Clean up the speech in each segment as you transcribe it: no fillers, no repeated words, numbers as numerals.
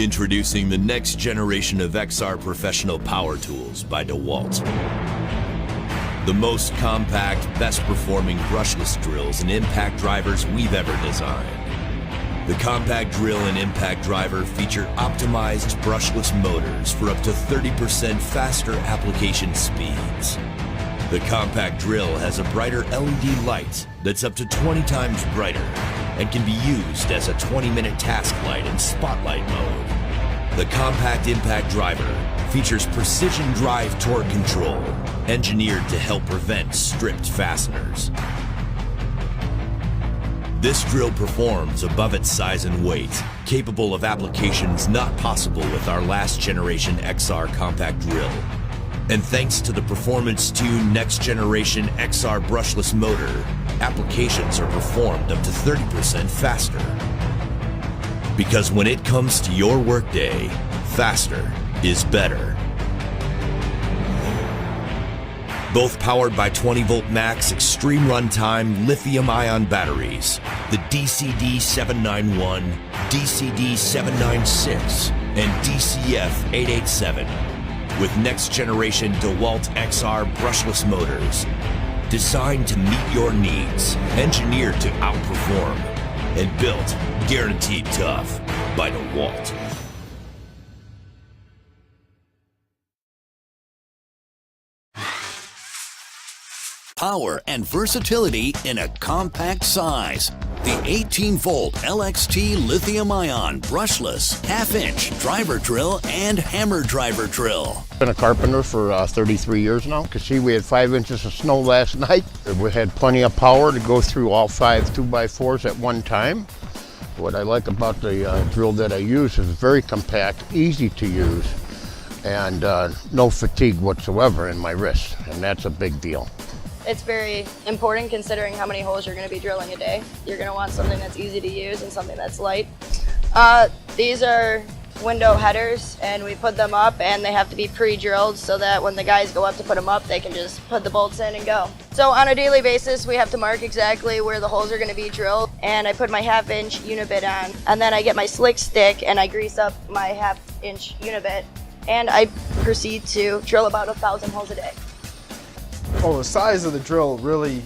Introducing the next generation of XR professional power tools by Dewalt. The most compact, best performing brushless drills and impact drivers we've ever designed. The compact drill and impact driver feature optimized brushless motors for up to 30% faster application speeds. The compact drill has a brighter LED light that's up to 20 times brighter and can be used as a 20-minute task light in spotlight mode. The compact impact driver features precision drive torque control, engineered to help prevent stripped fasteners. This drill performs above its size and weight, capable of applications not possible with our last generation XR compact drill. And thanks to the Performance Tune next generation XR brushless motor, applications are performed up to 30% faster. Because when it comes to your workday, faster is better. Both powered by 20-volt max extreme runtime lithium-ion batteries, the DCD791, DCD796, and DCF887, with next-generation Dewalt XR brushless motors, designed to meet your needs, engineered to outperform, and built guaranteed tough by Dewalt. Power and versatility in a compact size. The 18-volt LXT Lithium-Ion brushless half-inch driver drill and hammer driver drill. Been a carpenter for 33 years now. You can see we had 5 inches of snow last night. We had plenty of power to go through all 5 2x4s at one time. What I like about the drill that I use is very compact, easy to use, and no fatigue whatsoever in my wrist, and that's a big deal. It's very important considering how many holes you're going to be drilling a day. You're going to want something that's easy to use and something that's light. These are window headers, and we put them up, and they have to be pre-drilled so that when the guys go up to put them up, they can just put the bolts in and go. So on a daily basis, we have to mark exactly where the holes are going to be drilled, and I put my half-inch unibit on, and then I get my slick stick and I grease up my half-inch unibit, and I proceed to drill about 1,000 holes a day. Well, the size of the drill really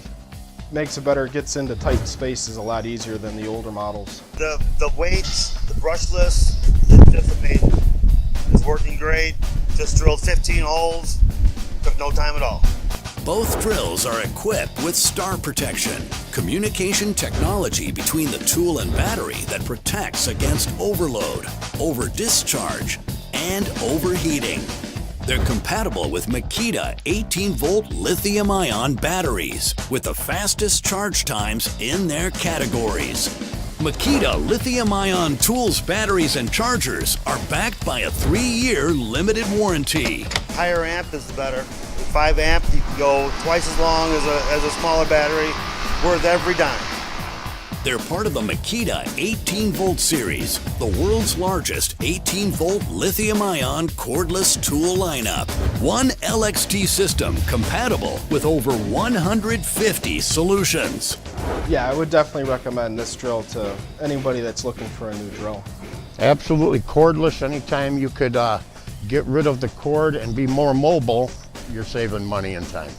makes it better. It gets into tight spaces a lot easier than the older models. The weights, the brushless, just amazing. It's working great. Just drilled 15 holes, took no time at all. Both drills are equipped with star protection, communication technology between the tool and battery that protects against overload, over-discharge, and overheating. They're compatible with Makita 18-volt lithium-ion batteries with the fastest charge times in their categories. Makita lithium-ion tools, batteries, and chargers are backed by a 3-year limited warranty. Higher amp is better. 5 amp, you can go twice as long as a smaller battery, worth every dime. They're part of the Makita 18-volt series, the world's largest 18-volt lithium-ion cordless tool lineup. One LXT system compatible with over 150 solutions. Yeah, I would definitely recommend this drill to anybody that's looking for a new drill. Absolutely cordless. Anytime you could get rid of the cord and be more mobile, you're saving money and time.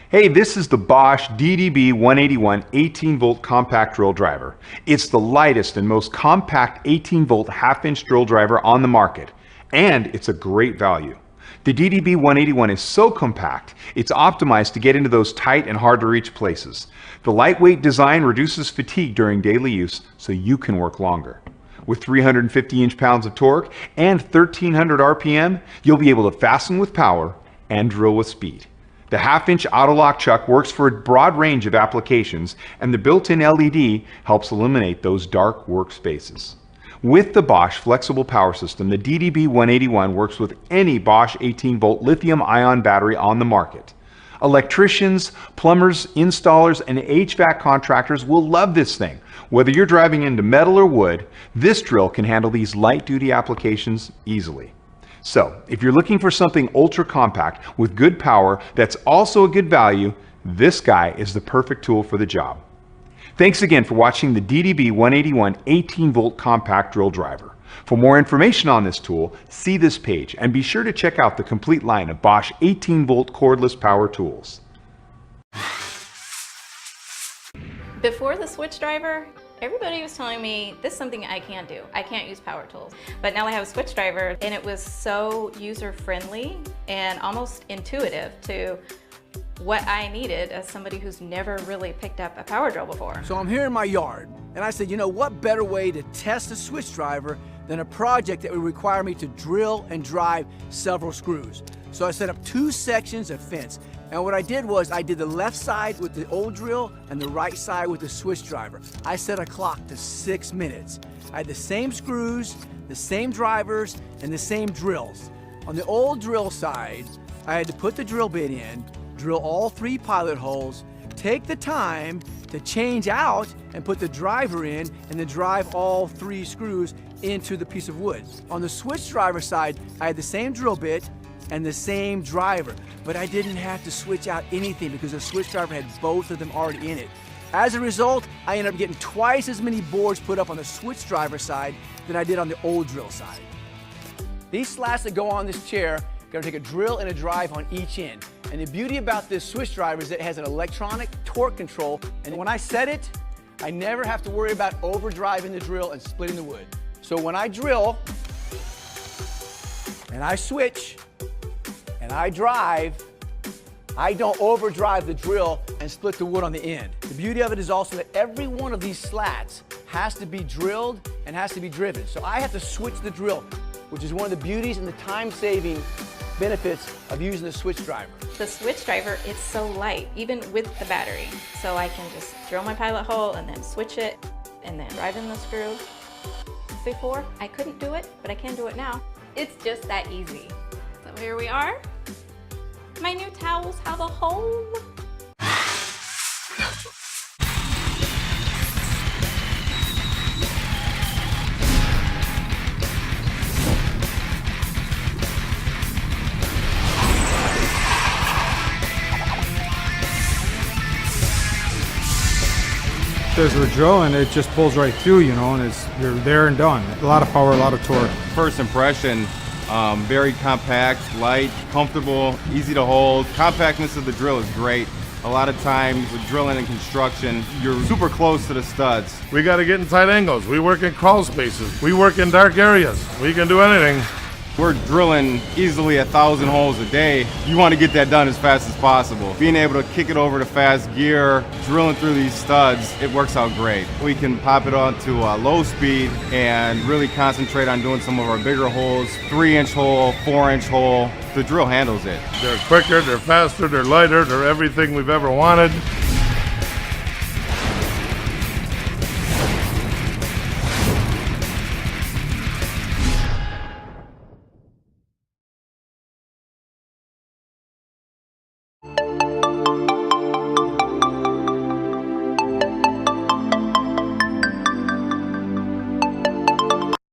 Hey, this is the Bosch DDB181 18-volt compact drill driver. It's the lightest and most compact 18-volt half-inch drill driver on the market, and it's a great value. The DDB181 is so compact, it's optimized to get into those tight and hard-to-reach places. The lightweight design reduces fatigue during daily use so you can work longer. With 350 inch-pounds of torque and 1,300 RPM, you'll be able to fasten with power and drill with speed. The half-inch auto-lock chuck works for a broad range of applications, and the built-in LED helps eliminate those dark workspaces. With the Bosch flexible power system, the DDB181 works with any Bosch 18-volt lithium-ion battery on the market. Electricians, plumbers, installers, and HVAC contractors will love this thing. Whether you're driving into metal or wood, this drill can handle these light-duty applications easily. So, if you're looking for something ultra compact with good power that's also a good value, this guy is the perfect tool for the job. Thanks again for watching the DDB 181 18-volt compact drill driver. For more information on this tool, see this page and be sure to check out the complete line of Bosch 18-volt cordless power tools. Before the Switchdriver, everybody was telling me this is something I can't do. I can't use power tools. But now I have a Switchdriver and it was so user-friendly and almost intuitive to what I needed as somebody who's never really picked up a power drill before. So I'm here in my yard and I said, you know, what better way to test a Switchdriver than a project that would require me to drill and drive several screws. So I set up 2 sections of fence. And what I did was I did the left side with the old drill and the right side with the Switchdriver. I set a clock to 6 minutes. I had the same screws, the same drivers, and the same drills. On the old drill side, I had to put the drill bit in, drill all 3 pilot holes, take the time to change out and put the driver in, and then drive all 3 screws into the piece of wood. On the Switchdriver side, I had the same drill bit and the same driver, but I didn't have to switch out anything because the Switchdriver had both of them already in it. As a result, I ended up getting twice as many boards put up on the Switchdriver side than I did on the old drill side. These slats that go on this chair are going to take a drill and a drive on each end. And the beauty about this Switchdriver is that it has an electronic torque control, and when I set it, I never have to worry about overdriving the drill and splitting the wood. So when I drill, and I switch, and I drive, I don't overdrive the drill and split the wood on the end. The beauty of it is also that every one of these slats has to be drilled and has to be driven. So I have to switch the drill, which is one of the beauties and the time-saving benefits of using the Switchdriver. The Switchdriver, it's so light, even with the battery. So I can just drill my pilot hole and then switch it and then drive in the screw. Before, I couldn't do it, but I can do it now. It's just that easy. So here we are. My new towels have a hole. As we're drilling, it just pulls right through, you know, and you're there and done. A lot of power, a lot of torque. First impression, very compact, light, comfortable, easy to hold. Compactness of the drill is great. A lot of times with drilling and construction, you're super close to the studs. We got to get in tight angles. We work in crawl spaces. We work in dark areas. We can do anything. We're drilling easily 1,000 holes a day. You want to get that done as fast as possible. Being able to kick it over to fast gear, drilling through these studs, it works out great. We can pop it onto low speed and really concentrate on doing some of our bigger holes, 3-inch hole, 4-inch hole. The drill handles it. They're quicker, they're faster, they're lighter, they're everything we've ever wanted.